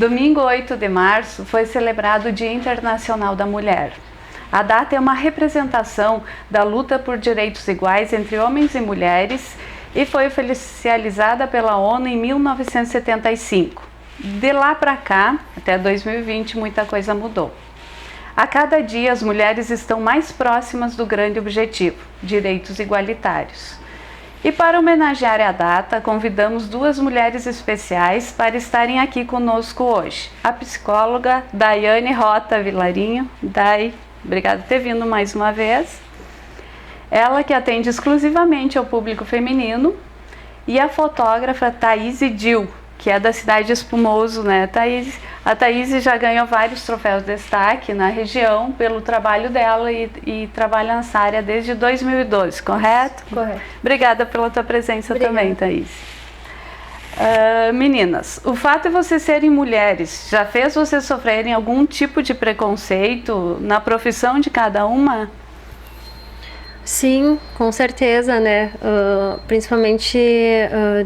Domingo 8 de março foi celebrado o Dia Internacional da Mulher. A data é uma representação da luta por direitos iguais entre homens e mulheres e foi oficializada pela ONU em 1975. De lá para cá, até 2020, muita coisa mudou. A cada dia, as mulheres estão mais próximas do grande objetivo, direitos igualitários. E para homenagear a data, convidamos duas mulheres especiais para estarem aqui conosco hoje. A psicóloga Daiane Rota Vilarinho. Dai, obrigada por ter vindo mais uma vez. Ela que atende exclusivamente ao público feminino. E a fotógrafa Thaíse Dil, que é da cidade de Espumoso, né, Thaís? A Thaís já ganhou vários troféus de destaque na região pelo trabalho dela e trabalha nessa área desde 2012, correto? Correto. Obrigada pela tua presença também, Thaís. Meninas, o fato de vocês serem mulheres já fez vocês sofrerem algum tipo de preconceito na profissão de cada uma? Sim, com certeza, né? Principalmente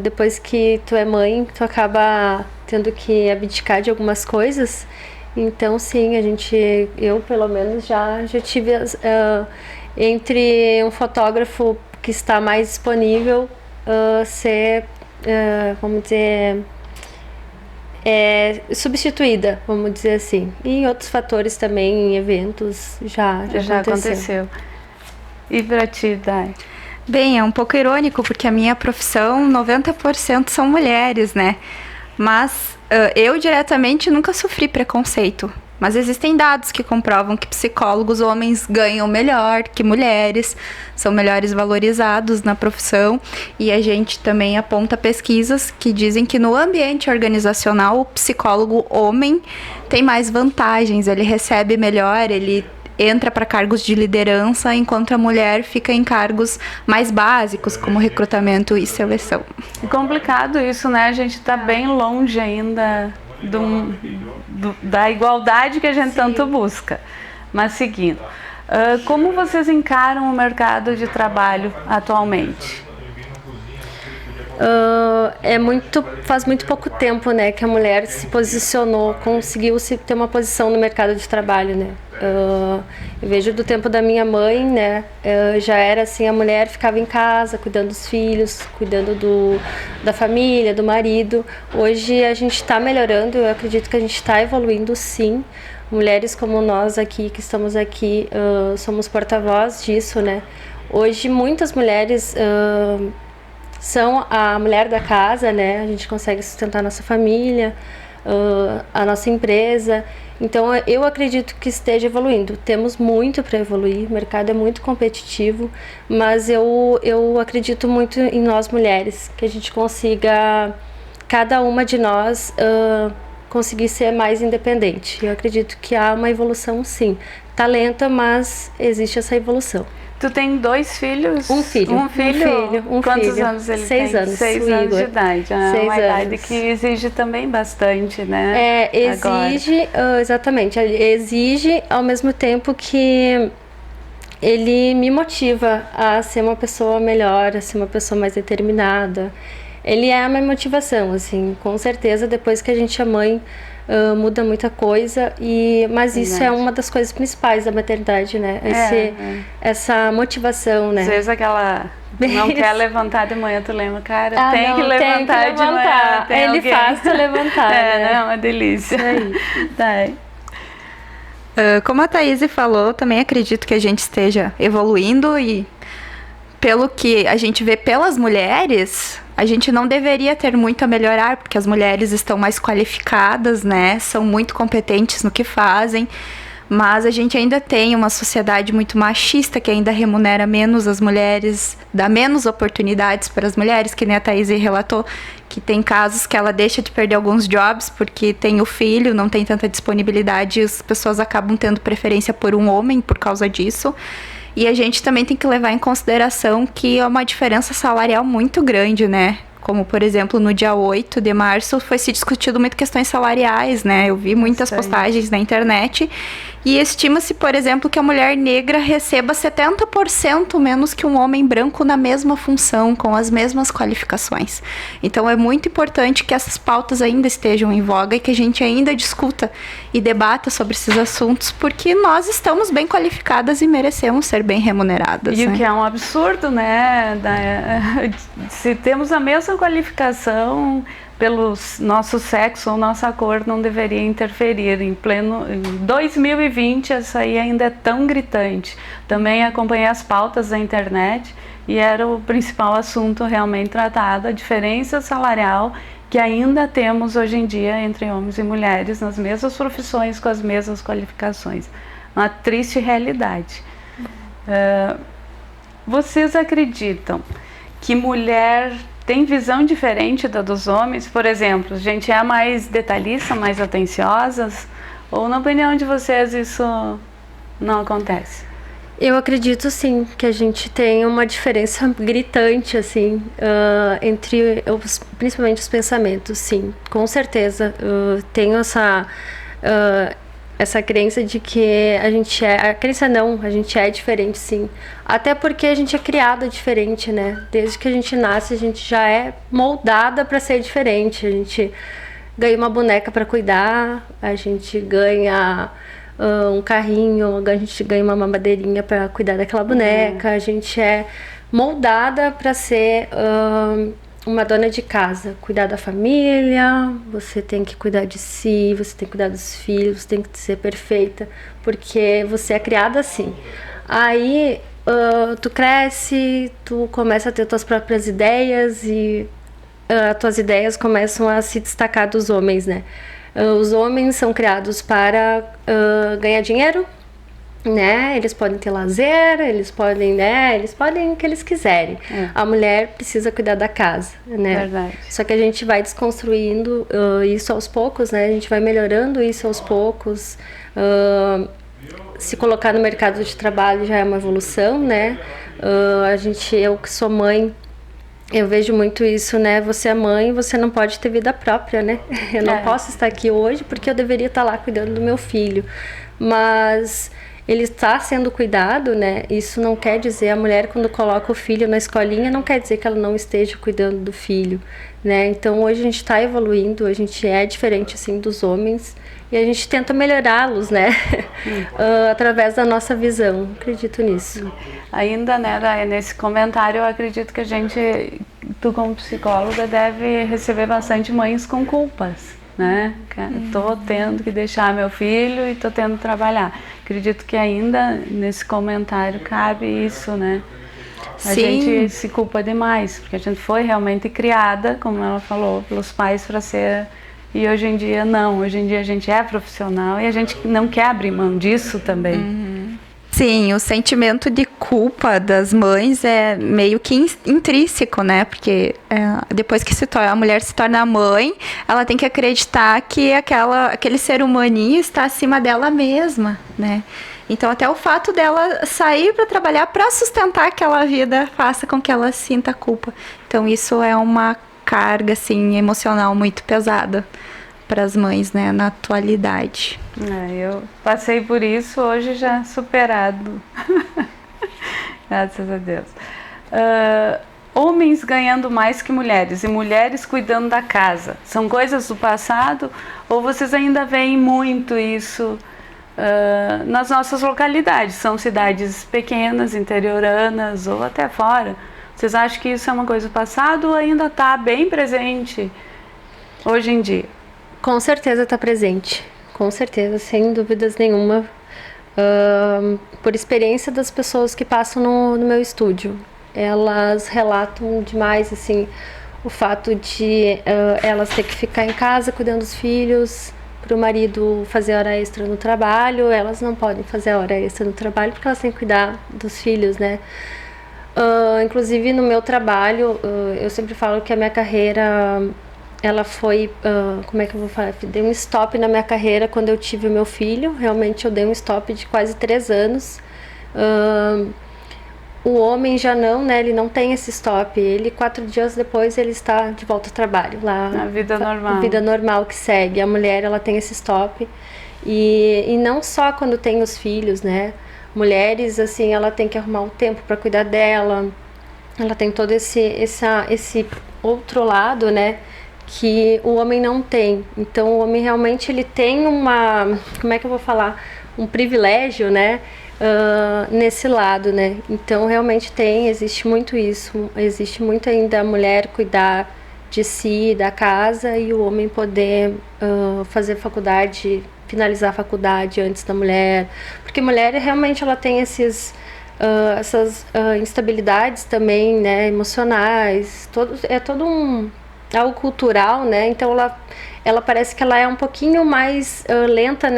depois que tu é mãe, tu acaba tendo que abdicar de algumas coisas. Então, sim, eu pelo menos já tive entre um fotógrafo que está mais disponível ser, vamos dizer, substituída, vamos dizer assim. E em outros fatores também, em eventos, já aconteceu. E pra ti, Dai? Bem, é um pouco irônico, porque a minha profissão, 90% são mulheres, né? Mas eu diretamente nunca sofri preconceito. Mas existem dados que comprovam que psicólogos homens ganham melhor que mulheres, são melhores valorizados na profissão. E a gente também aponta pesquisas que dizem que no ambiente organizacional, o psicólogo homem tem mais vantagens, ele recebe melhor, ele entra para cargos de liderança, enquanto a mulher fica em cargos mais básicos, como recrutamento e seleção. É complicado isso, né? A gente está bem longe ainda da igualdade que a gente tanto busca. Mas seguindo, como vocês encaram o mercado de trabalho atualmente? Faz muito pouco tempo, né, que a mulher se posicionou, conseguiu ter uma posição no mercado de trabalho, né? Eu vejo do tempo da minha mãe, né, já era assim, a mulher ficava em casa, cuidando dos filhos, cuidando da família, do marido. Hoje a gente está melhorando, eu acredito que a gente está evoluindo, sim. Mulheres como nós aqui, que estamos aqui, somos porta-voz disso, né? Hoje muitas mulheres são a mulher da casa, né? A gente consegue sustentar a nossa família, a nossa empresa. Então, eu acredito que esteja evoluindo. Temos muito para evoluir, o mercado é muito competitivo, mas eu acredito muito em nós mulheres, que a gente consiga, cada uma de nós, conseguir ser mais independente. Eu acredito que há uma evolução, sim. Tá lenta, mas existe essa evolução. Tu tem 2 filhos? Um filho. Quantos anos ele 6 tem? anos. 6 anos de idade. Uma idade que exige também bastante, né? Exige, exatamente. Exige ao mesmo tempo que ele me motiva a ser uma pessoa melhor, a ser uma pessoa mais determinada. Ele é a minha motivação, assim, com certeza, depois que a gente é mãe, muda muita coisa, mas isso é uma das coisas principais da maternidade, né? Essa motivação, né? Às vezes aquela não quer levantar de manhã, tu lembra, cara, tem que levantar de manhã. Ele faz tu levantar, né? É uma delícia. Tá. Como a Thaís falou, também acredito que a gente esteja evoluindo e pelo que a gente vê pelas mulheres, a gente não deveria ter muito a melhorar, porque as mulheres estão mais qualificadas, né? São muito competentes no que fazem, mas a gente ainda tem uma sociedade muito machista que ainda remunera menos as mulheres, dá menos oportunidades para as mulheres, que nem a Thaís relatou, que tem casos que ela deixa de perder alguns jobs porque tem o filho, não tem tanta disponibilidade e as pessoas acabam tendo preferência por um homem por causa disso. E a gente também tem que levar em consideração que é uma diferença salarial muito grande, né? Como, por exemplo, no dia 8 de março foi se discutido muito questões salariais, né? Eu vi muitas postagens na internet e estima-se, por exemplo, que a mulher negra receba 70% menos que um homem branco na mesma função, com as mesmas qualificações. Então, é muito importante que essas pautas ainda estejam em voga e que a gente ainda discuta e debata sobre esses assuntos, porque nós estamos bem qualificadas e merecemos ser bem remuneradas. E né? o que é um absurdo, né? Se temos a mesma qualificação, pelo nosso sexo ou nossa cor, não deveria interferir. Em 2020, essa aí ainda é tão gritante. Também acompanhei as pautas da internet e era o principal assunto realmente tratado, a diferença salarial que ainda temos hoje em dia entre homens e mulheres nas mesmas profissões, com as mesmas qualificações. Uma triste realidade. Vocês acreditam que mulher tem visão diferente da dos homens? Por exemplo, a gente é mais detalhista, mais atenciosas? Ou na opinião de vocês isso não acontece? Eu acredito sim que a gente tem uma diferença gritante assim entre principalmente os pensamentos, sim, com certeza. Tenho essa crença de que a gente a gente é diferente, sim. Até porque a gente é criada diferente, né? Desde que a gente nasce, a gente já é moldada para ser diferente. A gente ganha uma boneca para cuidar, a gente ganha um carrinho, a gente ganha uma mamadeirinha para cuidar daquela boneca. A gente é moldada para ser uma dona de casa, cuidar da família, você tem que cuidar de si, você tem que cuidar dos filhos, você tem que ser perfeita, porque você é criada assim. Aí tu cresce, tu começa a ter tuas próprias ideias e as tuas ideias começam a se destacar dos homens, né? Os homens são criados para ganhar dinheiro, né? Eles podem ter lazer, eles podem o que eles quiserem. A mulher precisa cuidar da casa, né? Verdade. Só que a gente vai desconstruindo isso aos poucos, né? A gente vai melhorando isso aos poucos. Se colocar no mercado de trabalho já é uma evolução, né? Eu que sou mãe, eu vejo muito isso, né? Você é mãe, você não pode ter vida própria, né? Eu não posso estar aqui hoje porque eu deveria estar lá cuidando do meu filho. Mas ele está sendo cuidado, né? Isso não quer dizer, a mulher quando coloca o filho na escolinha, não quer dizer que ela não esteja cuidando do filho, né? Então hoje a gente está evoluindo, a gente é diferente assim dos homens e a gente tenta melhorá-los, né? Através da nossa visão, acredito nisso. Ainda, né, nesse comentário, eu acredito que tu como psicóloga deve receber bastante mães com culpas, né? Tô tendo que deixar meu filho e tô tendo que trabalhar. Acredito que ainda nesse comentário cabe isso, né? A gente se culpa demais, porque a gente foi realmente criada, como ela falou, pelos pais para ser... E hoje em dia não, hoje em dia a gente é profissional e a gente não quer abrir mão disso também. Sim, o sentimento de culpa das mães é meio que intrínseco, né? Porque depois que a mulher se torna mãe, ela tem que acreditar que aquele ser humaninho está acima dela mesma, né? Então, até o fato dela sair para trabalhar para sustentar aquela vida faça com que ela sinta culpa. Então, isso é uma carga, assim, emocional muito pesada para as mães, né, na atualidade. Eu passei por isso, hoje já superado. Graças a Deus. Homens ganhando mais que mulheres e mulheres cuidando da casa. São coisas do passado ou vocês ainda veem muito isso nas nossas localidades? São cidades pequenas, interioranas ou até fora. Vocês acham que isso é uma coisa do passado ou ainda está bem presente hoje em dia? Com certeza está presente, com certeza, sem dúvidas nenhuma, por experiência das pessoas que passam no meu estúdio. Elas relatam demais, assim, o fato de elas ter que ficar em casa cuidando dos filhos, para o marido fazer hora extra no trabalho, elas não podem fazer hora extra no trabalho porque elas têm que cuidar dos filhos, né? Inclusive no meu trabalho, eu sempre falo que a minha carreira... Ela foi, como é que eu vou falar? Dei um stop na minha carreira quando eu tive o meu filho. Realmente eu dei um stop de quase 3 anos. O homem já não, né? Ele não tem esse stop. Ele, 4 dias depois, ele está de volta ao trabalho. Lá, A vida normal. A vida normal que segue. A mulher, ela tem esse stop. E não só quando tem os filhos, né? Mulheres, assim, ela tem que arrumar o tempo para cuidar dela. Ela tem todo esse outro lado, né? Que o homem não tem. Então, o homem realmente, ele tem uma... Como é que eu vou falar? Um privilégio, né? Nesse lado, né? Então, realmente existe muito isso. Existe muito ainda a mulher cuidar de si, da casa, e o homem poder fazer faculdade, finalizar a faculdade antes da mulher. Porque mulher, realmente, ela tem essas instabilidades também, né? Emocionais. É todo algo cultural, né? Então, ela parece que ela é um pouquinho mais lenta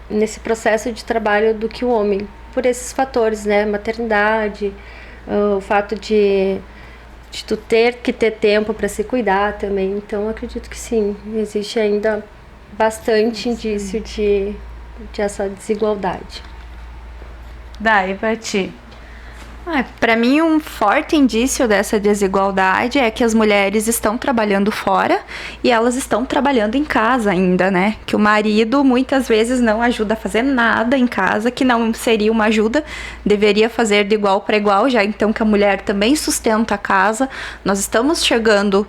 nesse processo de trabalho do que o homem, por esses fatores, né? Maternidade, o fato de tu ter que ter tempo para se cuidar também. Então, eu acredito que sim, existe ainda bastante indício de essa desigualdade. Daí, pra ti. Para mim, um forte indício dessa desigualdade é que as mulheres estão trabalhando fora e elas estão trabalhando em casa ainda, né? Que o marido muitas vezes não ajuda a fazer nada em casa, que não seria uma ajuda, deveria fazer de igual para igual, já então que a mulher também sustenta a casa. Nós estamos chegando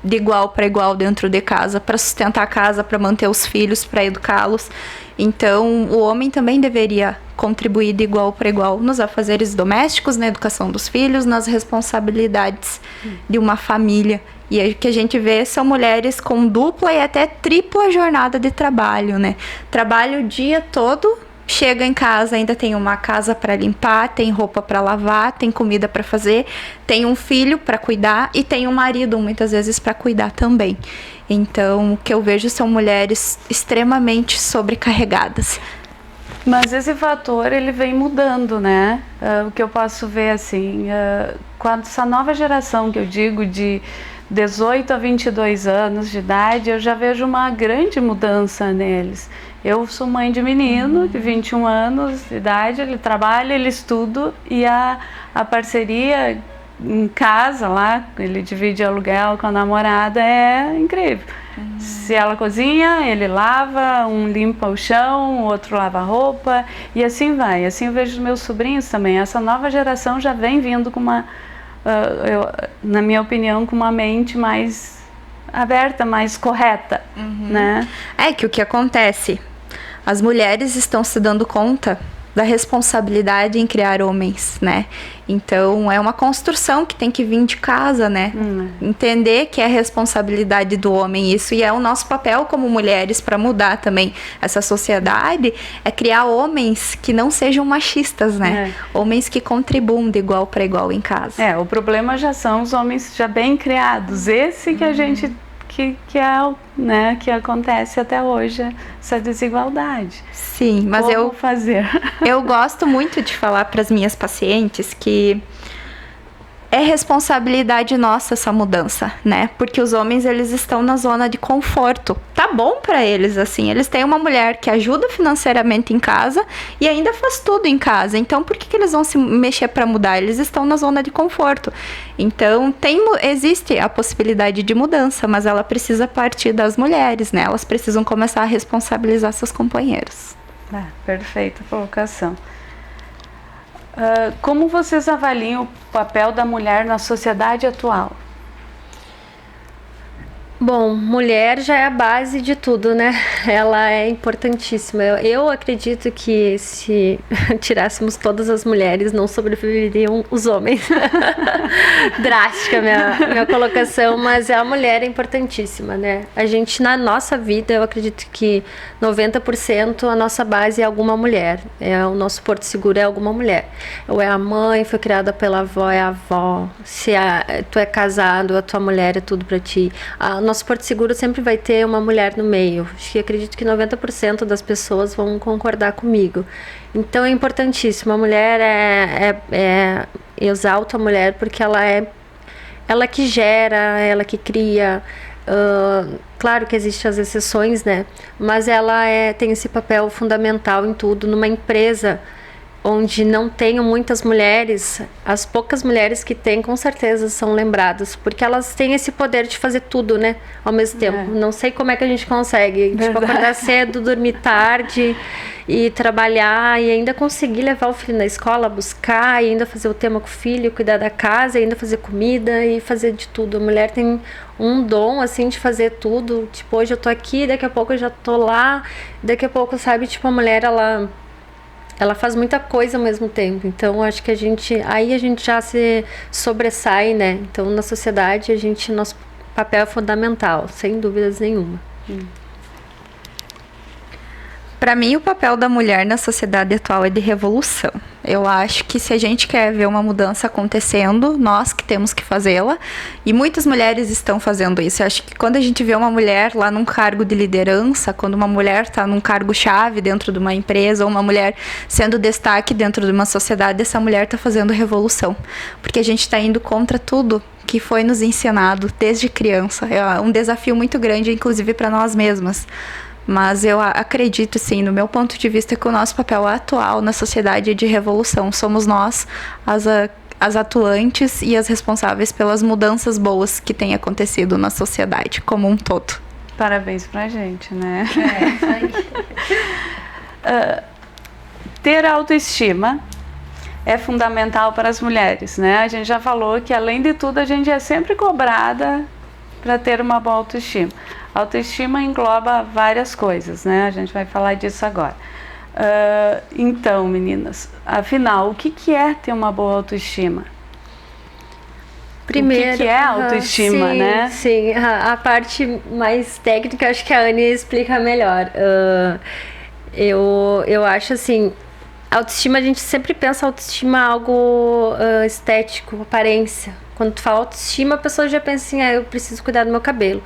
de igual para igual dentro de casa, para sustentar a casa, para manter os filhos, para educá-los. Então, o homem também deveria contribuir de igual para igual nos afazeres domésticos, na educação dos filhos, nas responsabilidades de uma família. E aí, o que a gente vê são mulheres com dupla e até tripla jornada de trabalho, né? Trabalho o dia todo, chega em casa, ainda tem uma casa para limpar, tem roupa para lavar, tem comida para fazer, tem um filho para cuidar e tem um marido muitas vezes para cuidar também. Então, o que eu vejo são mulheres extremamente sobrecarregadas. Mas esse fator, ele vem mudando, né? O que eu posso ver, assim, com essa nova geração que eu digo de 18 a 22 anos de idade, eu já vejo uma grande mudança neles. Eu sou mãe de menino de 21 anos de idade, ele trabalha, ele estuda, e a parceria em casa lá, ele divide aluguel com a namorada, é incrível. Se ela cozinha, ele lava, um limpa o chão, o outro lava a roupa, e assim vai. Assim eu vejo os meus sobrinhos também. Essa nova geração já vem vindo com uma, na minha opinião, com uma mente mais aberta, mais correta, né? É que o que acontece? As mulheres estão se dando conta da responsabilidade em criar homens, né? Então, é uma construção que tem que vir de casa, né? Entender que é responsabilidade do homem isso, e é o nosso papel como mulheres para mudar também essa sociedade, é criar homens que não sejam machistas, né? Homens que contribuam de igual para igual em casa. O problema já são os homens já bem criados, esse que a gente... Que é, né, que acontece até hoje, essa desigualdade. Sim, mas Como fazer? Eu gosto muito de falar para as minhas pacientes que é responsabilidade nossa essa mudança, né? Porque os homens, eles estão na zona de conforto. Tá bom para eles, assim. Eles têm uma mulher que ajuda financeiramente em casa e ainda faz tudo em casa. Então, por que eles vão se mexer para mudar? Eles estão na zona de conforto. Então, existe a possibilidade de mudança, mas ela precisa partir das mulheres, né? Elas precisam começar a responsabilizar seus companheiros. Perfeita colocação. Como vocês avaliam o papel da mulher na sociedade atual? Bom, mulher já é a base de tudo, né? Ela é importantíssima. Eu acredito que se tirássemos todas as mulheres, não sobreviveriam os homens. Drástica minha colocação, mas a mulher é importantíssima, né? A gente, na nossa vida, eu acredito que 90% a nossa base é alguma mulher. O nosso porto seguro é alguma mulher. Ou é a mãe, foi criada pela avó, é a avó. Se tu é casado, a tua mulher é tudo pra ti. Nosso porto seguro sempre vai ter uma mulher no meio. Acho que acredito que 90% das pessoas vão concordar comigo. Então é importantíssimo. A mulher exalto a mulher porque ela que gera, ela que cria. Claro que existem as exceções, né? Mas ela tem esse papel fundamental em tudo. Numa empresa onde não tenho muitas mulheres, as poucas mulheres que tem, com certeza são lembradas, porque elas têm esse poder de fazer tudo, né, ao mesmo tempo. Não sei como é que a gente consegue, tipo, acordar cedo, dormir tarde e trabalhar e ainda conseguir levar o filho na escola, buscar, e ainda fazer o tema com o filho, cuidar da casa, e ainda fazer comida e fazer de tudo. A mulher tem um dom, assim, de fazer tudo. Tipo, hoje eu tô aqui, daqui a pouco eu já tô lá, daqui a pouco, sabe, tipo, a mulher, ela faz muita coisa ao mesmo tempo. Então, acho que a gente já se sobressai, né? Então, na sociedade, nosso papel é fundamental, sem dúvidas nenhuma. Para mim, o papel da mulher na sociedade atual é de revolução. Eu acho que se a gente quer ver uma mudança acontecendo, nós que temos que fazê-la, e muitas mulheres estão fazendo isso. Eu acho que quando a gente vê uma mulher lá num cargo de liderança, quando uma mulher está num cargo-chave dentro de uma empresa, ou uma mulher sendo destaque dentro de uma sociedade, essa mulher está fazendo revolução. Porque a gente está indo contra tudo que foi nos ensinado desde criança. É um desafio muito grande, inclusive para nós mesmas. Mas eu acredito, sim, no meu ponto de vista, que o nosso papel atual na sociedade é de revolução. Somos nós as atuantes e as responsáveis pelas mudanças boas que têm acontecido na sociedade como um todo. Parabéns pra gente, né? Isso aí. Ter autoestima é fundamental para as mulheres, né? A gente já falou que, além de tudo, a gente é sempre cobrada para ter uma boa autoestima. Autoestima engloba várias coisas, né? A gente vai falar disso agora. Então, meninas, afinal, o que é ter uma boa autoestima? Primeiro, o que é autoestima, sim, né? Sim, a parte mais técnica, acho que a Anne explica melhor. Eu acho assim, autoestima, a gente sempre pensa autoestima algo estético, aparência. Quando tu fala autoestima, a pessoa já pensa assim, eu preciso cuidar do meu cabelo,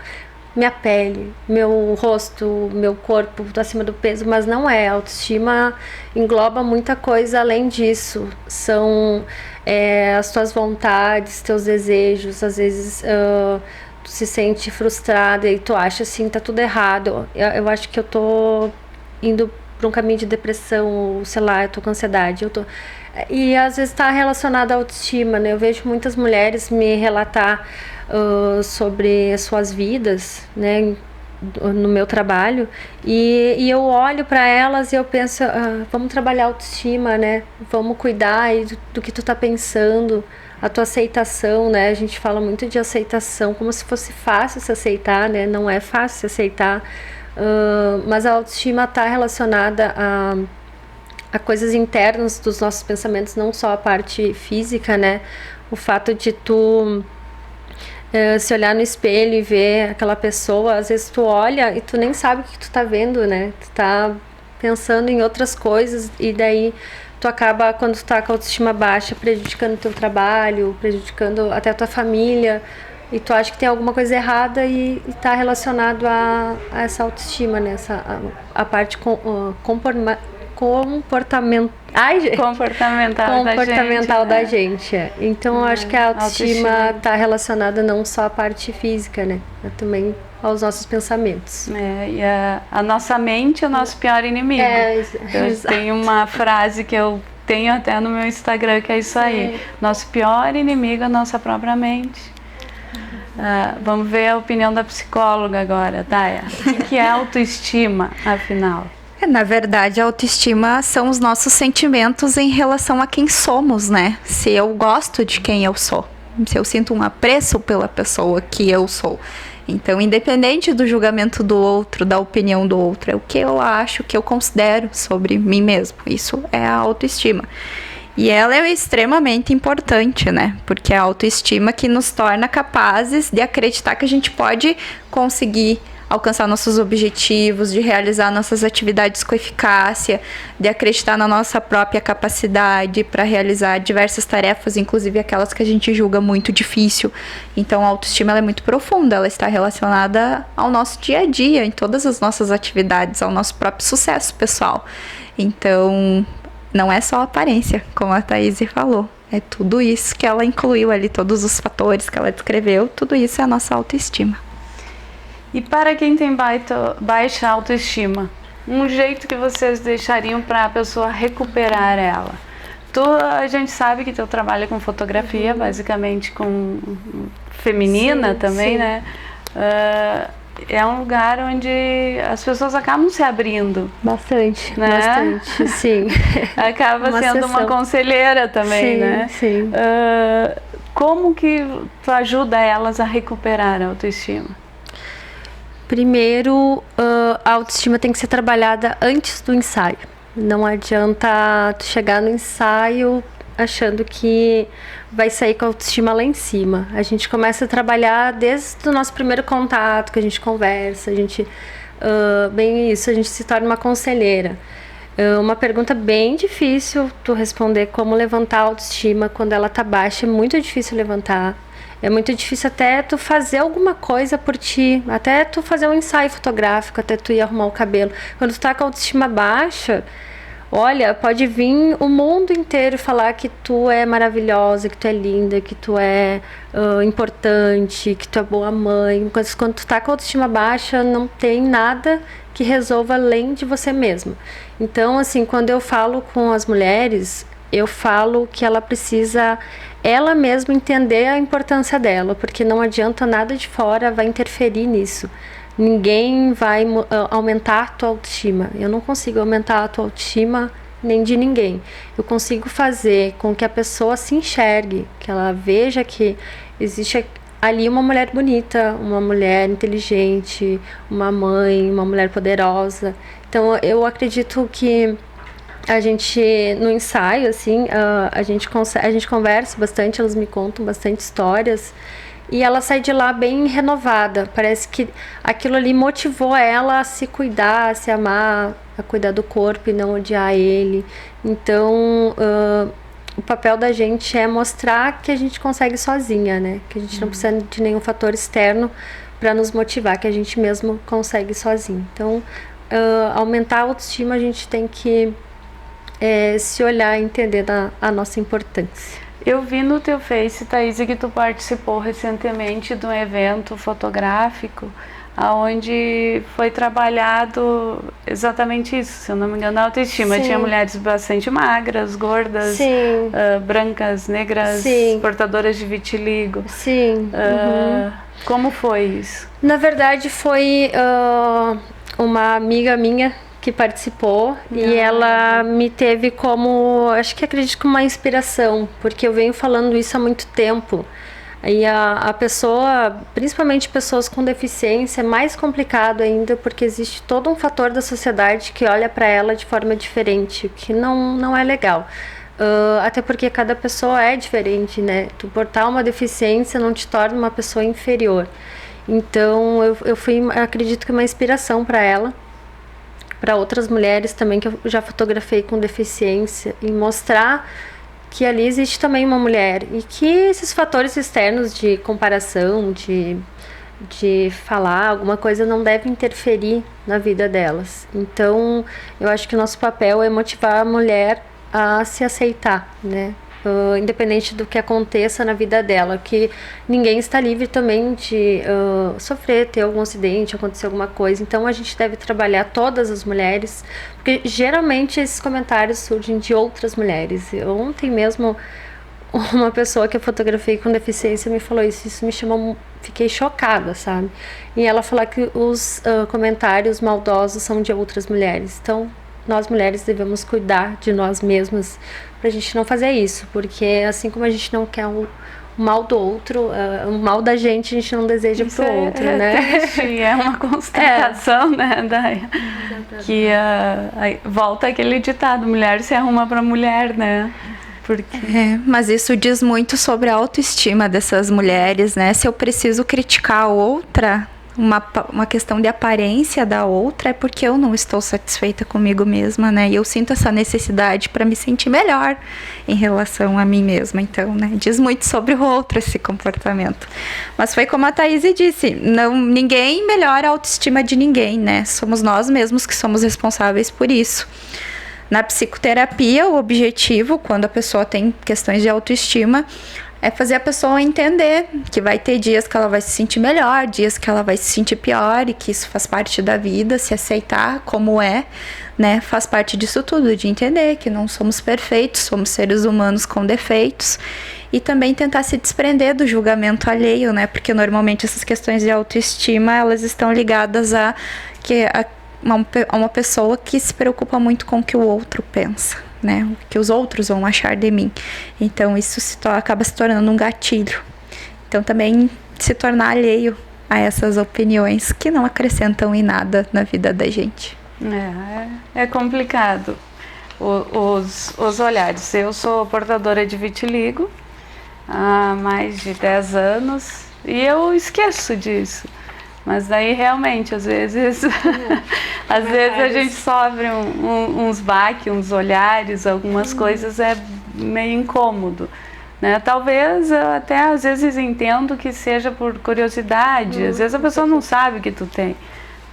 minha pele, meu rosto, meu corpo, tô acima do peso, mas não é. A autoestima engloba muita coisa além disso. São as tuas vontades, teus desejos. Às vezes tu se sente frustrada e tu acha assim, tá tudo errado. Eu acho que eu tô indo para um caminho de depressão, ou sei lá, eu tô com ansiedade, E às vezes está relacionado à autoestima, né? Eu vejo muitas mulheres me relatar sobre as suas vidas, né, no meu trabalho, e eu olho para elas e eu penso, vamos trabalhar a autoestima, né? Vamos cuidar aí do que tu tá pensando, a tua aceitação, né? A gente fala muito de aceitação, como se fosse fácil se aceitar, né? Não é fácil se aceitar, mas a autoestima está relacionada a coisas internas dos nossos pensamentos, não só a parte física, né? O fato de tu se olhar no espelho e ver aquela pessoa, às vezes tu olha e tu nem sabe o que tu tá vendo, né? Tu tá pensando em outras coisas e daí tu acaba, quando tu tá com a autoestima baixa, prejudicando o teu trabalho, prejudicando até a tua família, e tu acha que tem alguma coisa errada e tá relacionado a essa autoestima, né? A parte comportamental da gente. Então eu acho que a autoestima está relacionada não só à parte física, né? Mas também aos nossos pensamentos. E a nossa mente é o nosso pior inimigo. Tem uma frase que eu tenho até no meu Instagram, que é isso aí: nosso pior inimigo é a nossa própria mente. Vamos ver a opinião da psicóloga agora, Daya. O que é autoestima, afinal? Na verdade, a autoestima são os nossos sentimentos em relação a quem somos, né? Se eu gosto de quem eu sou, se eu sinto um apreço pela pessoa que eu sou. Então, independente do julgamento do outro, da opinião do outro, é o que eu acho, o que eu considero sobre mim mesmo. Isso é a autoestima. E ela é extremamente importante, né? Porque é a autoestima que nos torna capazes de acreditar que a gente pode conseguir alcançar nossos objetivos, de realizar nossas atividades com eficácia, de acreditar na nossa própria capacidade para realizar diversas tarefas, inclusive aquelas que a gente julga muito difícil. Então, a autoestima ela é muito profunda, ela está relacionada ao nosso dia a dia, em todas as nossas atividades, ao nosso próprio sucesso pessoal. Então, não é só a aparência, como a Thaís falou. É tudo isso que ela incluiu ali, todos os fatores que ela descreveu, tudo isso é a nossa autoestima. E para quem tem baixa autoestima, um jeito que vocês deixariam para a pessoa recuperar ela? A gente sabe que tu trabalha com fotografia, basicamente com feminina também, né? É um lugar onde as pessoas acabam se abrindo. Bastante, né? Bastante, sim. Acaba sendo uma conselheira também, sim, né? Sim. Como que tu ajuda elas a recuperar a autoestima? Primeiro, a autoestima tem que ser trabalhada antes do ensaio. Não adianta tu chegar no ensaio achando que vai sair com a autoestima lá em cima. A gente começa a trabalhar desde o nosso primeiro contato, que a gente conversa, a gente a gente se torna uma conselheira. Uma pergunta bem difícil tu responder, como levantar a autoestima quando ela tá baixa. É muito difícil levantar. É muito difícil até tu fazer alguma coisa por ti, até tu fazer um ensaio fotográfico, até tu ir arrumar o cabelo. Quando tu tá com a autoestima baixa, olha, pode vir o mundo inteiro falar que tu é maravilhosa, que tu é linda, que tu é importante, que tu é boa mãe. Quando tu tá com a autoestima baixa, não tem nada que resolva além de você mesma. Então, assim, quando eu falo com as mulheres, eu falo que ela precisa ela mesma entender a importância dela, porque não adianta nada de fora vai interferir nisso. Ninguém vai aumentar a tua autoestima. Eu não consigo aumentar a tua autoestima nem de ninguém. Eu consigo fazer com que a pessoa se enxergue, que ela veja que existe ali uma mulher bonita, uma mulher inteligente, uma mãe, uma mulher poderosa. Então eu acredito que a gente, no ensaio, assim, a gente conversa bastante, elas me contam bastante histórias e ela sai de lá bem renovada. Parece que aquilo ali motivou ela a se cuidar, a se amar, a cuidar do corpo e não odiar ele. Então, o papel da gente é mostrar que a gente consegue sozinha, né? Que a gente não precisa de nenhum fator externo para nos motivar, que a gente mesmo consegue sozinho. Então, aumentar a autoestima, a gente tem que se olhar e entender a nossa importância. Eu vi no teu Face, Thaís, que tu participou recentemente de um evento fotográfico onde foi trabalhado exatamente isso, se eu não me engano, a autoestima. Sim. Tinha mulheres bastante magras, gordas, brancas, negras, sim, portadoras de vitiligo. Sim. Como foi isso? Na verdade, foi uma amiga minha que participou e ela me teve como, acredito que uma inspiração, porque eu venho falando isso há muito tempo. E a pessoa, principalmente pessoas com deficiência, é mais complicado ainda, porque existe todo um fator da sociedade que olha para ela de forma diferente, o que não é legal. Até porque cada pessoa é diferente, né? Tu portar uma deficiência não te torna uma pessoa inferior. Então eu fui, acredito que uma inspiração para ela, para outras mulheres também que eu já fotografei com deficiência, e mostrar que ali existe também uma mulher e que esses fatores externos de comparação, de falar alguma coisa, não devem interferir na vida delas. Então, eu acho que o nosso papel é motivar a mulher a se aceitar, né? Independente do que aconteça na vida dela, que ninguém está livre também de sofrer, ter algum acidente, acontecer alguma coisa. Então a gente deve trabalhar todas as mulheres, porque geralmente esses comentários surgem de outras mulheres. Ontem mesmo uma pessoa que eu fotografei com deficiência me falou isso me chamou, fiquei chocada, sabe? E ela falou que os comentários maldosos são de outras mulheres. Então nós mulheres devemos cuidar de nós mesmas pra gente não fazer isso, porque assim como a gente não quer o mal do outro, o mal da gente a gente não deseja isso pro outro, né? É uma constatação, né, Daia? Que volta aquele ditado, mulher se arruma pra mulher, né? Porque... mas isso diz muito sobre a autoestima dessas mulheres, né? Se eu preciso criticar a outra, uma questão de aparência da outra, é porque eu não estou satisfeita comigo mesma, né? E eu sinto essa necessidade para me sentir melhor em relação a mim mesma. Então, né? Diz muito sobre o outro esse comportamento. Mas foi como a Thaís disse, ninguém melhora a autoestima de ninguém, né? Somos nós mesmos que somos responsáveis por isso. Na psicoterapia, o objetivo, quando a pessoa tem questões de autoestima, É fazer a pessoa entender que vai ter dias que ela vai se sentir melhor, dias que ela vai se sentir pior e que isso faz parte da vida, se aceitar como é, né? Faz parte disso tudo, de entender que não somos perfeitos, somos seres humanos com defeitos. E também tentar se desprender do julgamento alheio, né? Porque normalmente essas questões de autoestima, elas estão ligadas a uma pessoa que se preocupa muito com o que o outro pensa, né? O que os outros vão achar de mim. Então isso acaba se tornando um gatilho. Então também se tornar alheio a essas opiniões que não acrescentam em nada na vida da gente. É complicado os olhares. Eu sou portadora de vitiligo há mais de 10 anos e eu esqueço disso. Mas daí realmente, às vezes a gente sofre uns baques, uns olhares, algumas coisas é meio incômodo, né? Talvez eu até às vezes entendo que seja por curiosidade, às vezes a pessoa não sabe que tu tem,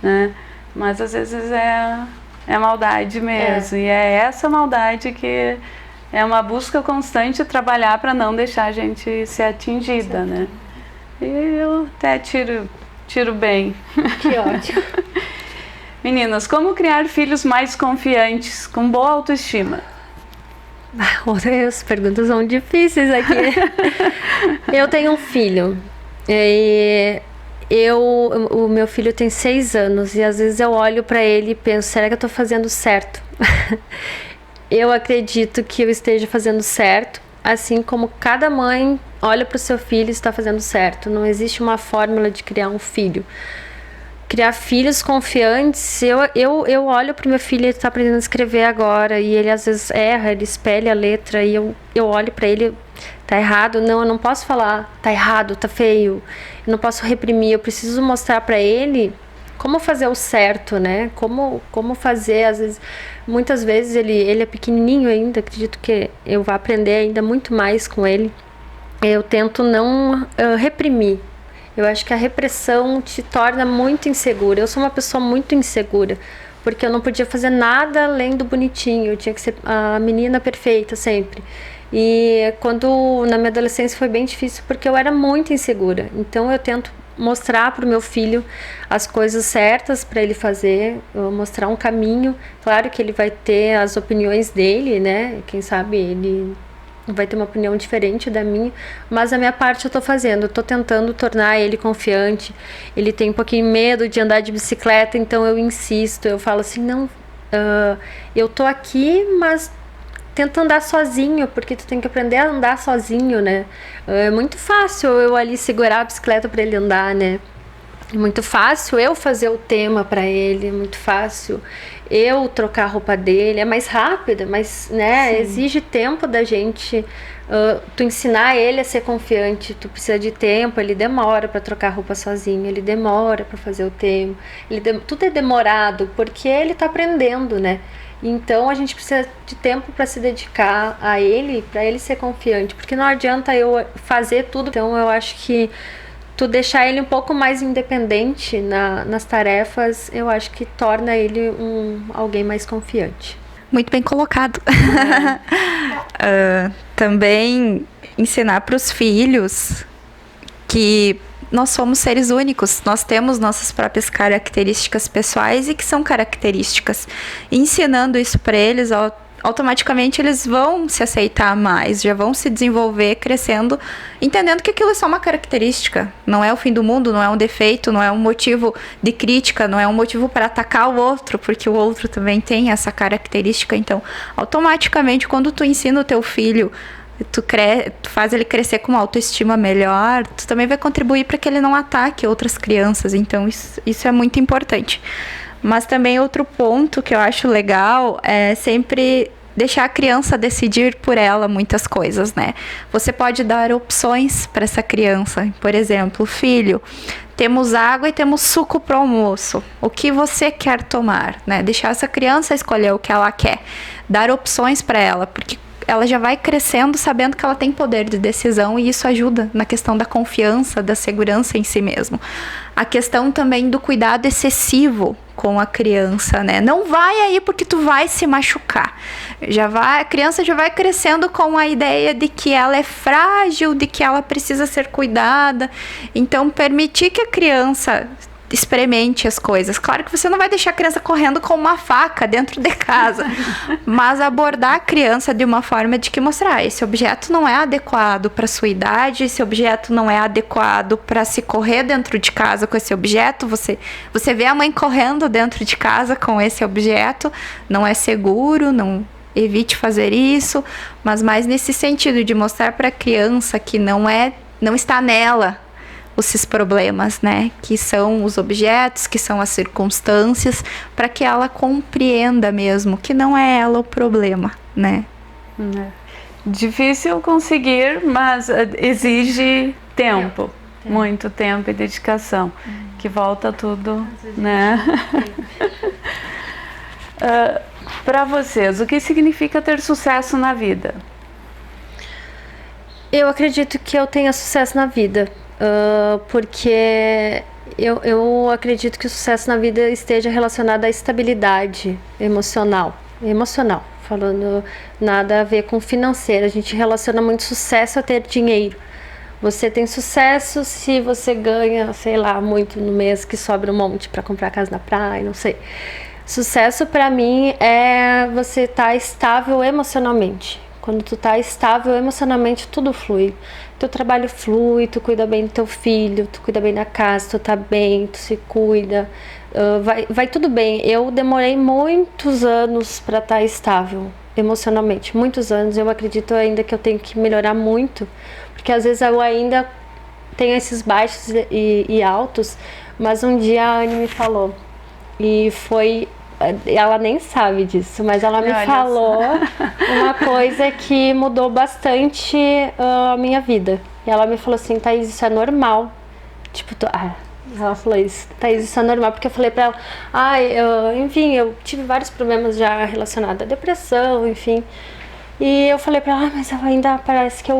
né? Mas às vezes é maldade mesmo, e é essa maldade que é uma busca constante de trabalhar para não deixar a gente ser atingida, né? E eu até tiro bem. Que ótimo. Meninas, como criar filhos mais confiantes, com boa autoestima? As perguntas são difíceis aqui. Eu tenho um filho. E o meu filho tem 6 anos e às vezes eu olho para ele e penso, será que eu estou fazendo certo? Eu acredito que eu esteja fazendo certo, assim como cada mãe olha para o seu filho e está fazendo certo. Não existe uma fórmula de criar um filho. Criar filhos confiantes, eu olho para o meu filho, ele está aprendendo a escrever agora e ele às vezes erra, ele espelha a letra e eu olho para ele, tá errado? Não, eu não posso falar, tá errado, tá feio, eu não posso reprimir, eu preciso mostrar para ele como fazer o certo, né? Como fazer, às vezes, muitas vezes ele é pequenininho ainda, acredito que eu vou aprender ainda muito mais com ele. Eu tento não reprimir. Eu acho que a repressão te torna muito insegura. Eu sou uma pessoa muito insegura, porque eu não podia fazer nada além do bonitinho. Eu tinha que ser a menina perfeita sempre. E quando na minha adolescência foi bem difícil, porque eu era muito insegura. Então eu tento mostrar para o meu filho as coisas certas para ele fazer, mostrar um caminho. Claro que ele vai ter as opiniões dele, né? Quem sabe ele vai ter uma opinião diferente da minha, mas a minha parte eu tô fazendo, eu tô tentando tornar ele confiante. Ele tem um pouquinho medo de andar de bicicleta, então eu insisto, eu falo assim, não, eu tô aqui, mas tenta andar sozinho, porque tu tem que aprender a andar sozinho, né? É muito fácil eu ali segurar a bicicleta para ele andar, né? É muito fácil eu fazer o tema para ele, é muito fácil eu trocar a roupa dele, é mais rápido, mas né, exige tempo da gente, tu ensinar ele a ser confiante, tu precisa de tempo, ele demora para trocar a roupa sozinho, ele demora para fazer o tema, tudo é demorado, porque ele tá aprendendo, né? Então a gente precisa de tempo para se dedicar a ele, para ele ser confiante, porque não adianta eu fazer tudo. Então eu acho que tu deixar ele um pouco mais independente nas tarefas, eu acho que torna ele alguém mais confiante. Muito bem colocado. Também ensinar para os filhos que nós somos seres únicos, nós temos nossas próprias características pessoais e que são características. E ensinando isso para eles, automaticamente eles vão se aceitar mais, já vão se desenvolver, crescendo, entendendo que aquilo é só uma característica, não é o fim do mundo, não é um defeito, não é um motivo de crítica, não é um motivo para atacar o outro, porque o outro também tem essa característica. Então, automaticamente, quando tu ensina o teu filho, tu faz ele crescer com uma autoestima melhor, tu também vai contribuir para que ele não ataque outras crianças. Então, isso é muito importante. Mas também outro ponto que eu acho legal é sempre deixar a criança decidir por ela muitas coisas, né? Você pode dar opções para essa criança. Por exemplo, filho, temos água e temos suco para o almoço. O que você quer tomar, né? Deixar essa criança escolher o que ela quer. Dar opções para ela, porque ela já vai crescendo sabendo que ela tem poder de decisão e isso ajuda na questão da confiança, da segurança em si mesmo. A questão também do cuidado excessivo com a criança, né? Não vai aí porque tu vai se machucar. A criança já vai crescendo com a ideia de que ela é frágil, de que ela precisa ser cuidada. Então, permitir que a criança experimente as coisas. Claro que você não vai deixar a criança correndo com uma faca dentro de casa, mas abordar a criança de uma forma de que mostrar, esse objeto não é adequado para sua idade, esse objeto não é adequado para se correr dentro de casa com esse objeto, você vê a mãe correndo dentro de casa com esse objeto, não é seguro, não evite fazer isso, mas mais nesse sentido de mostrar para a criança que não está nela esses problemas, né? Que são os objetos, que são as circunstâncias, para que ela compreenda mesmo que não é ela o problema, né? Difícil conseguir, mas exige tempo. Muito tempo e dedicação, que volta tudo, né? Para vocês, o que significa ter sucesso na vida? Eu acredito que eu tenha sucesso na vida. Porque eu acredito que o sucesso na vida esteja relacionado à estabilidade emocional, falando nada a ver com financeiro. A gente relaciona muito sucesso a ter dinheiro. Você tem sucesso se você ganha, sei lá, muito no mês, que sobra um monte para comprar casa na praia, não sei. Sucesso para mim é você estar estável emocionalmente. Quando tu tá estável emocionalmente, tudo flui. Teu trabalho flui, tu cuida bem do teu filho, tu cuida bem da casa, tu tá bem, tu se cuida, vai tudo bem. Eu demorei muitos anos para estar estável emocionalmente, muitos anos. Eu acredito ainda que eu tenho que melhorar muito, porque às vezes eu ainda tenho esses baixos e altos, mas um dia a Anne me falou, e foi... Ela nem sabe disso, mas ela me falou uma coisa que mudou bastante a minha vida. E ela me falou assim: Thaís, isso é normal. Tipo, ela falou isso: Thaís, isso é normal. Porque eu falei pra ela: enfim, eu tive vários problemas já relacionados à depressão, enfim. E eu falei pra ela: mas ela ainda parece que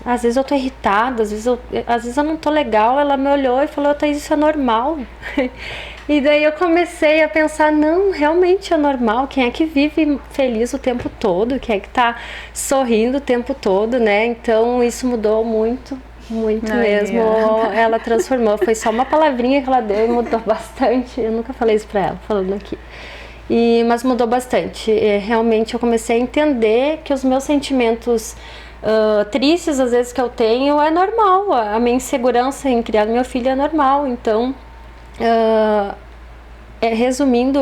às vezes eu tô irritada, às vezes eu não tô legal. Ela me olhou e falou: Thaís, isso é normal. E daí eu comecei a pensar, não, realmente é normal. Quem é que vive feliz o tempo todo? Quem é que tá sorrindo o tempo todo, né? Então isso mudou muito mesmo. Ela transformou. Foi só uma palavrinha que ela deu e mudou bastante. Eu nunca falei isso pra ela, falando aqui. Mas mudou bastante. Realmente eu comecei a entender que os meus sentimentos tristes, às vezes, que eu tenho, é normal. A minha insegurança em criar meu filho é normal. Então... resumindo,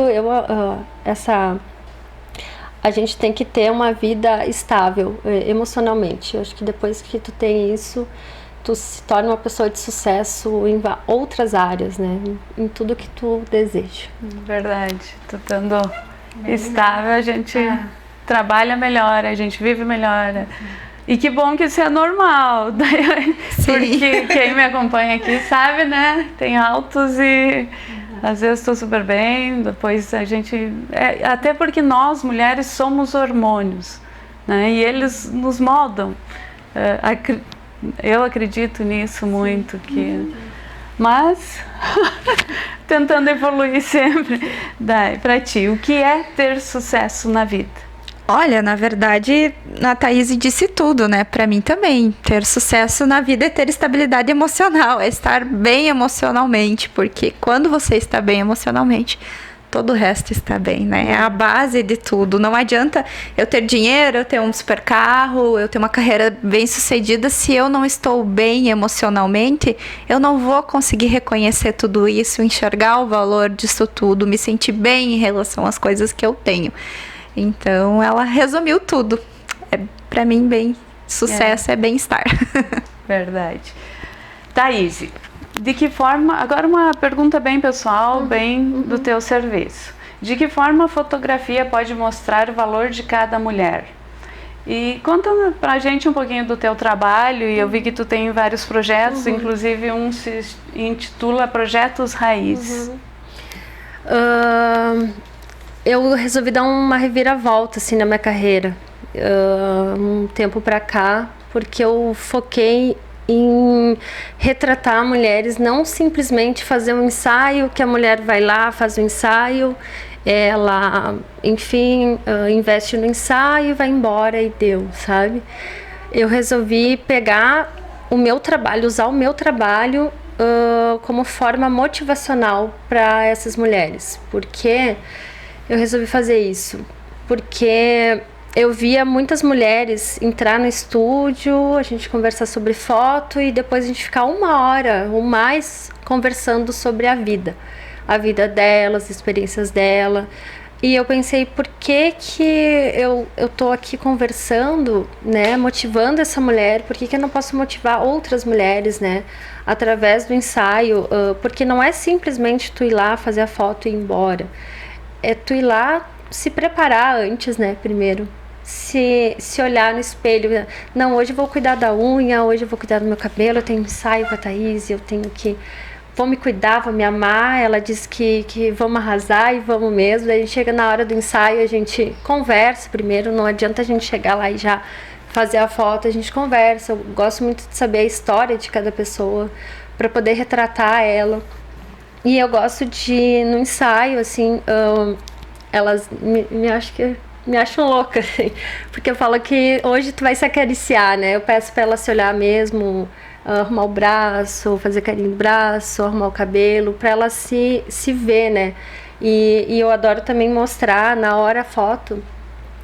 a gente tem que ter uma vida estável emocionalmente. Eu acho que depois que tu tem isso, tu se torna uma pessoa de sucesso em outras áreas, né? Em tudo que tu deseja. Verdade. Tu estando estável, a gente trabalha melhor, a gente vive melhor. E que bom que isso é normal. Porque quem me acompanha aqui sabe, né? Tem altos e às vezes estou super bem, depois a gente... até porque nós, mulheres, somos hormônios, né? E eles nos moldam. Eu acredito nisso muito. Mas, tentando evoluir sempre. Para ti, o que é ter sucesso na vida? Olha, na verdade, a Thaís disse tudo, né? Pra mim também, ter sucesso na vida é ter estabilidade emocional, é estar bem emocionalmente, porque quando você está bem emocionalmente, todo o resto está bem, né? É a base de tudo. Não adianta eu ter dinheiro, eu ter um super carro, eu ter uma carreira bem sucedida, se eu não estou bem emocionalmente, eu não vou conseguir reconhecer tudo isso, enxergar o valor disso tudo, me sentir bem em relação às coisas que eu tenho. Então, ela resumiu tudo. Pra mim, sucesso é bem-estar. Verdade. Thaís, de que forma... Agora uma pergunta bem pessoal, bem do teu serviço. De que forma a fotografia pode mostrar o valor de cada mulher? E conta pra gente um pouquinho do teu trabalho. E eu vi que tu tem vários projetos, inclusive um se intitula Projetos Raiz. Eu resolvi dar uma reviravolta assim na minha carreira um tempo pra cá, porque eu foquei em retratar mulheres, não simplesmente fazer um ensaio, que a mulher vai lá, faz o ensaio, ela, enfim, investe no ensaio, vai embora e deu, sabe? Eu resolvi pegar o meu trabalho, usar o meu trabalho como forma motivacional para essas mulheres. Por que eu resolvi fazer isso? Porque eu via muitas mulheres entrar no estúdio, a gente conversar sobre foto e depois a gente ficar 1 hora ou mais conversando sobre a vida delas, as experiências dela. E eu pensei, por que eu tô aqui conversando, né, motivando essa mulher, por que eu não posso motivar outras mulheres, né, através do ensaio? Porque não é simplesmente tu ir lá, fazer a foto e ir embora. É tu ir lá, se preparar antes, né, primeiro. Se olhar no espelho, não, hoje eu vou cuidar da unha, hoje eu vou cuidar do meu cabelo, eu tenho ensaio com a Thaís, eu tenho que... vou me cuidar, vou me amar. Ela disse que vamos arrasar e vamos mesmo. Daí a gente chega na hora do ensaio, a gente conversa primeiro, não adianta a gente chegar lá e já fazer a foto, a gente conversa. Eu gosto muito de saber a história de cada pessoa para poder retratar ela. E eu gosto de, no ensaio, assim, elas me acham louca, assim, porque eu falo que hoje tu vai se acariciar, né? Eu peço para ela se olhar mesmo, arrumar o braço, fazer carinho no braço, arrumar o cabelo, para ela se ver, né? E eu adoro também mostrar na hora a foto,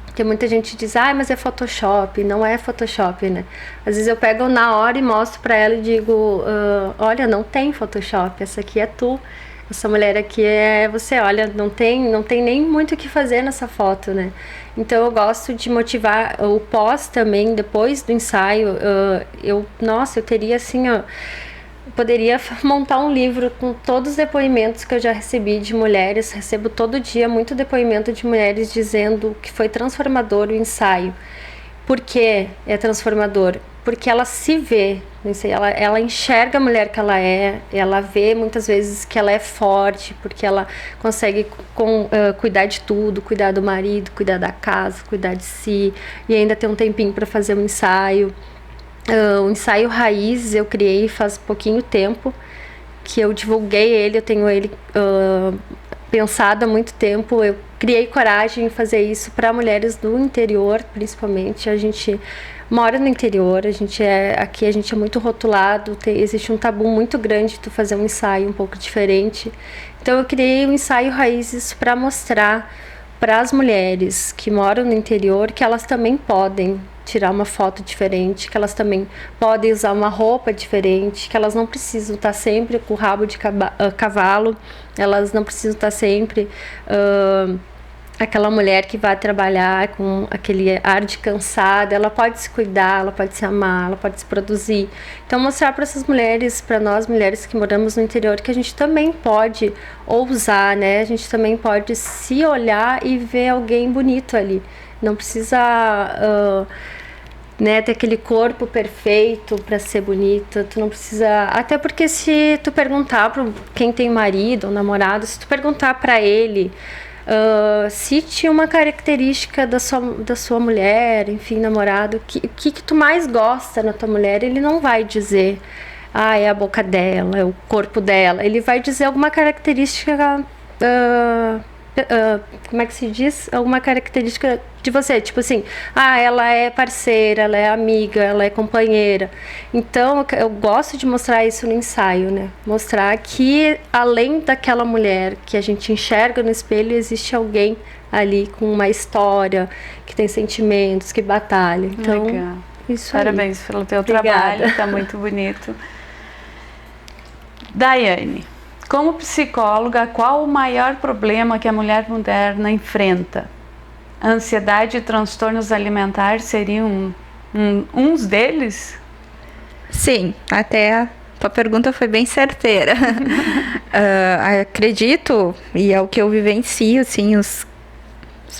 porque muita gente diz, mas é Photoshop. Não é Photoshop, né? Às vezes eu pego na hora e mostro para ela e digo, olha, não tem Photoshop, essa aqui é tu. Essa mulher aqui é você, olha, não tem nem muito o que fazer nessa foto, né? Então eu gosto de motivar o pós também, depois do ensaio. Eu teria assim, poderia montar um livro com todos os depoimentos que eu já recebi de mulheres. Recebo todo dia muito depoimento de mulheres dizendo que foi transformador o ensaio. Por que é transformador? Porque ela se vê, ela enxerga a mulher que ela vê muitas vezes que ela é forte, porque ela consegue cuidar de tudo, cuidar do marido, cuidar da casa, cuidar de si, e ainda ter um tempinho para fazer um ensaio. O ensaio Raízes eu criei faz pouquinho tempo, que eu divulguei ele, eu tenho ele pensado há muito tempo. Eu criei coragem em fazer isso para mulheres do interior, principalmente. A gente mora no interior, aqui a gente é muito rotulado, existe um tabu muito grande de tu fazer um ensaio um pouco diferente. Então eu criei um ensaio Raízes para mostrar para as mulheres que moram no interior que elas também podem tirar uma foto diferente, que elas também podem usar uma roupa diferente, que elas não precisam estar sempre com o rabo de cavalo, elas não precisam estar sempre aquela mulher que vai trabalhar com aquele ar de cansada. Ela pode se cuidar, ela pode se amar, ela pode se produzir. Então mostrar para essas mulheres, para nós mulheres que moramos no interior, que a gente também pode ousar, né? A gente também pode se olhar e ver alguém bonito ali. Não precisa ter aquele corpo perfeito para ser bonita. Tu não precisa, até porque se tu perguntar para quem tem marido ou namorado, se tu perguntar para ele se tinha uma característica da sua mulher, enfim, namorado, o que tu mais gosta na tua mulher, ele não vai dizer, é a boca dela, é o corpo dela. Ele vai dizer alguma característica, como é que se diz? Alguma característica de você, tipo assim, ela é parceira, ela é amiga, ela é companheira. Então eu gosto de mostrar isso no ensaio, né? Mostrar que além daquela mulher que a gente enxerga no espelho, existe alguém ali com uma história, que tem sentimentos, que batalha. Então, legal. Isso Parabéns aí. pelo teu Obrigada. trabalho, tá muito bonito. Daiane, como psicóloga, qual o maior problema que a mulher moderna enfrenta? Ansiedade e transtornos alimentares seriam uns deles? Sim, até a tua pergunta foi bem certeira. Acredito, e é o que eu vivencio, assim, as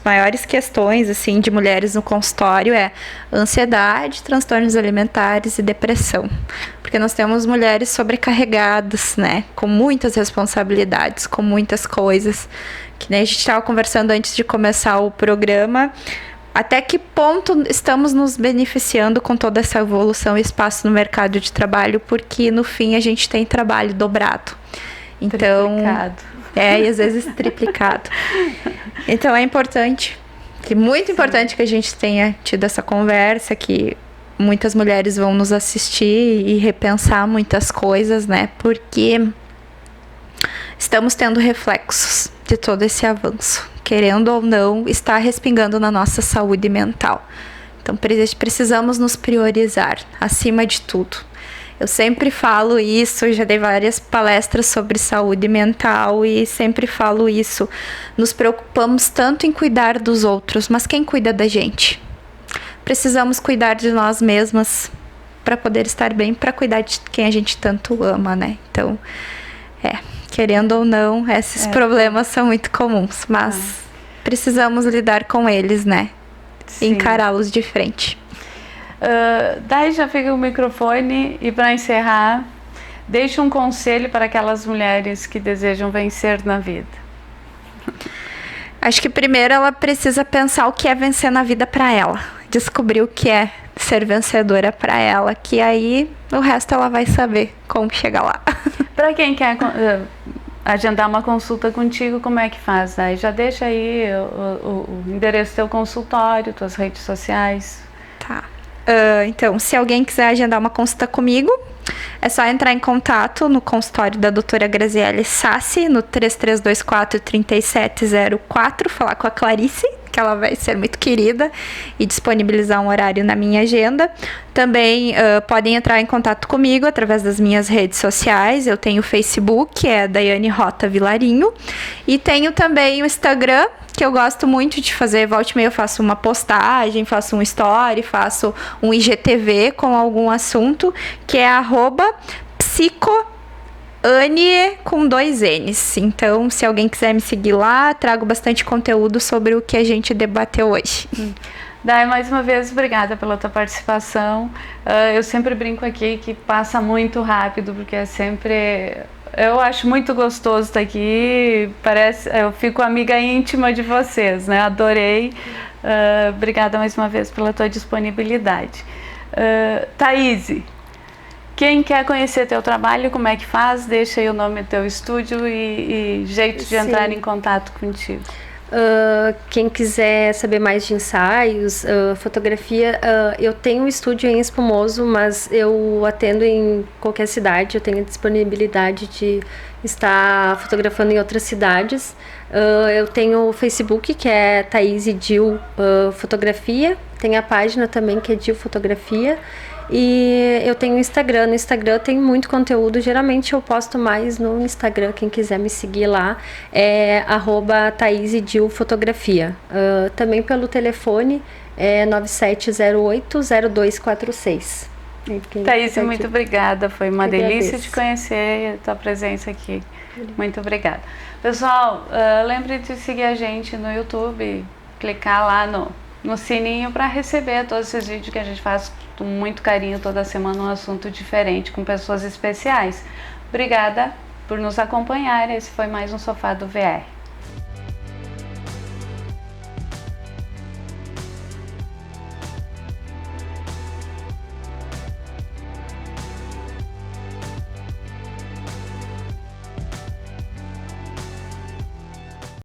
maiores questões, assim, de mulheres no consultório é ansiedade, transtornos alimentares e depressão. Porque nós temos mulheres sobrecarregadas, né? Com muitas responsabilidades, com muitas coisas. Que nem a gente estava conversando antes de começar o programa. até que ponto estamos nos beneficiando com toda essa evolução e espaço no mercado de trabalho, porque no fim a gente tem trabalho dobrado. Então, triplicado. E às vezes triplicado. Então é importante, muito importante que a gente tenha tido essa conversa, que muitas mulheres vão nos assistir e repensar muitas coisas, né? Porque estamos tendo reflexos de todo esse avanço. Querendo ou não, está respingando na nossa saúde mental. Então, precisamos nos priorizar, acima de tudo. Eu sempre falo isso, já dei várias palestras sobre saúde mental e sempre falo isso. Nos preocupamos tanto em cuidar dos outros, mas quem cuida da gente? Precisamos cuidar de nós mesmas para poder estar bem, para cuidar de quem a gente tanto ama, né? Então, querendo ou não, esses problemas são muito comuns, mas precisamos lidar com eles, né? E encará-los de frente. Daí já fica o microfone e para encerrar, deixe um conselho para aquelas mulheres que desejam vencer na vida. Acho que primeiro ela precisa pensar o que é vencer na vida para ela, descobrir o que é ser vencedora para ela, que aí o resto ela vai saber como chegar lá. Para quem quer agendar uma consulta contigo, como é que faz? Daí já deixa aí o endereço do teu consultório, tuas redes sociais. Tá. Então, se alguém quiser agendar uma consulta comigo, é só entrar em contato no consultório da doutora Graziele Sassi, no 3324-3704, falar com a Clarice, que ela vai ser muito querida, e disponibilizar um horário na minha agenda. Também podem entrar em contato comigo através das minhas redes sociais. Eu tenho o Facebook, é Daiane Rota Vilarinho, e tenho também o Instagram, que eu gosto muito de fazer. Volta e meia eu faço uma postagem, faço um story, faço um IGTV com algum assunto, que é @psicoane com 2 N's. Então, se alguém quiser me seguir lá, trago bastante conteúdo sobre o que a gente debateu hoje. Dai, mais uma vez, obrigada pela tua participação. Eu sempre brinco aqui que passa muito rápido, porque é sempre... Eu acho muito gostoso estar aqui, eu fico amiga íntima de vocês, né? Adorei. Obrigada mais uma vez pela tua disponibilidade. Thaís, quem quer conhecer teu trabalho, como é que faz? Deixa aí o nome do teu estúdio e jeito de entrar em contato contigo. Quem quiser saber mais de ensaios, fotografia, eu tenho um estúdio em Espumoso, mas eu atendo em qualquer cidade. Eu tenho disponibilidade de estar fotografando em outras cidades. Eu tenho o Facebook, que é Thaís Dil Fotografia. Tem a página também, que é Dil Fotografia. E eu tenho o Instagram. No Instagram tem muito conteúdo. Geralmente eu posto mais no Instagram. Quem quiser me seguir lá é @ThaísDilFotografia. Também pelo telefone é 9708-0246. Thaís, muito obrigada. Foi uma delícia te conhecer a tua presença aqui. Muito obrigada. Pessoal, lembre de seguir a gente no YouTube, clicar lá no sininho para receber todos esses vídeos que a gente faz com muito carinho toda semana, um assunto diferente, com pessoas especiais. Obrigada por nos acompanhar. Esse foi mais um Sofá do VR.